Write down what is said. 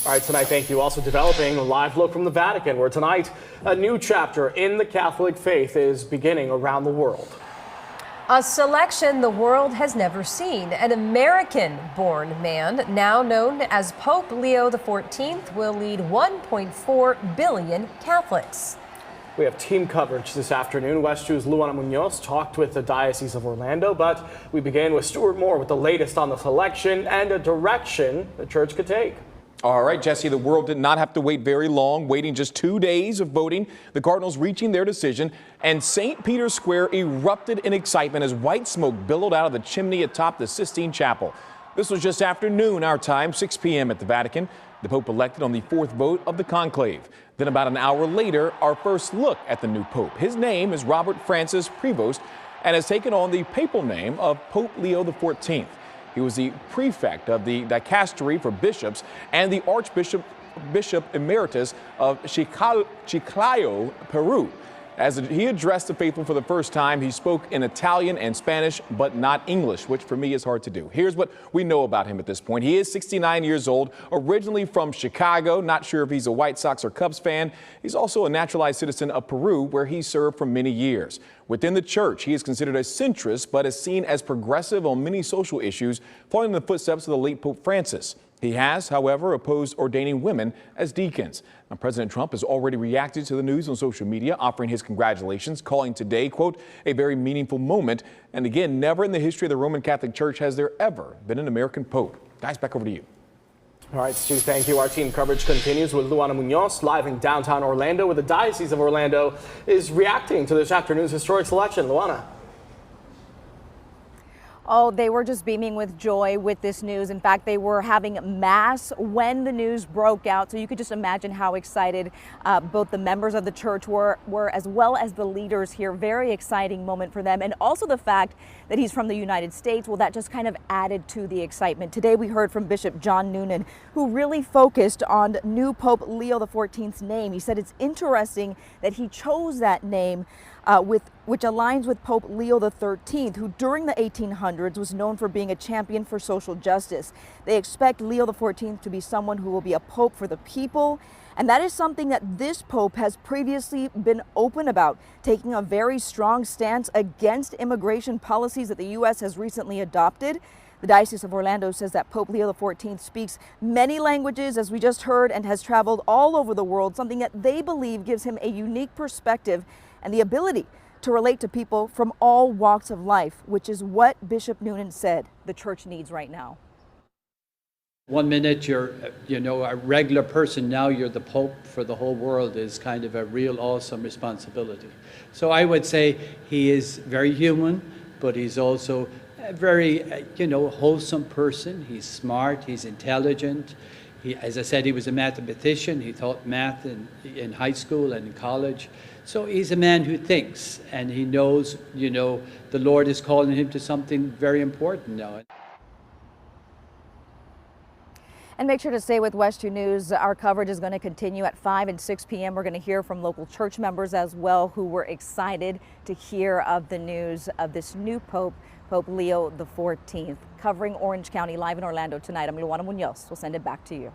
All right, tonight, thank you. Also developing a live look from the Vatican, where tonight a new chapter in the Catholic faith is beginning around the world. A selection the world has never seen. An American-born man, now known as Pope Leo XIV, will lead 1.4 billion Catholics. We have team coverage this afternoon. West 2's Luana Munoz talked with the Diocese of Orlando, but we begin with Stuart Moore with the latest on the selection and a direction the church could take. All right, Jesse, the world did not have to wait very long, waiting just 2 days of voting, the Cardinals reaching their decision, and St. Peter's Square erupted in excitement as white smoke billowed out of the chimney atop the Sistine Chapel. This was just after noon, our time, 6 p.m. at the Vatican. The Pope elected on the fourth vote of the conclave. Then about an hour later, our first look at the new Pope. His name is Robert Francis Prevost and has taken on the papal name of Pope Leo XIV. He was the prefect of the dicastery for bishops and the Bishop Emeritus of Chiclayo, Peru. As he addressed the faithful for the first time, he spoke in Italian and Spanish, but not English, which for me is hard to do. Here's what we know about him at this point. He is 69 years old, originally from Chicago. Not sure if he's a White Sox or Cubs fan. He's also a naturalized citizen of Peru, where he served for many years. Within the church, he is considered a centrist, but is seen as progressive on many social issues, following in the footsteps of the late Pope Francis. He has, however, opposed ordaining women as deacons. Now, President Trump has already reacted to the news on social media, offering his congratulations, calling today, quote, a very meaningful moment. And again, never in the history of the Roman Catholic Church has there ever been an American Pope. Guys, back over to you. All right, Stu, thank you. Our team coverage continues with Luana Munoz live in downtown Orlando, where the Diocese of Orlando is reacting to this afternoon's historic selection. Luana. Oh, they were just beaming with joy with this news. In fact, they were having mass when the news broke out. So you could just imagine how excited both the members of the church were as well as the leaders here. Very exciting moment for them. And also the fact that he's from the United States, well, that just kind of added to the excitement. Today we heard from Bishop John Noonan, who really focused on new Pope Leo XIV's name. He said it's interesting that he chose that name which aligns with Pope Leo XIII, who during the 1800s was known for being a champion for social justice. They expect Leo XIV to be someone who will be a pope for the people. And that is something that this pope has previously been open about, taking a very strong stance against immigration policies that the U.S. has recently adopted. The Diocese of Orlando says that Pope Leo XIV speaks many languages, as we just heard, and has traveled all over the world, something that they believe gives him a unique perspective and the ability to relate to people from all walks of life, which is what Bishop Noonan said the church needs right now. 1 minute you're, a regular person, now you're the Pope for the whole world is kind of a real awesome responsibility. So I would say he is very human, but he's also a very, wholesome person. He's smart, he's intelligent. As I said, he was a mathematician. He taught math in high school and in college. So he's a man who thinks, and he knows, the Lord is calling him to something very important now. And make sure to stay with West 2 News. Our coverage is going to continue at 5 and 6 p.m. We're going to hear from local church members as well, who were excited to hear of the news of this new Pope, Pope Leo XIV. Covering Orange County live in Orlando tonight, I'm Luana Munoz. We'll send it back to you.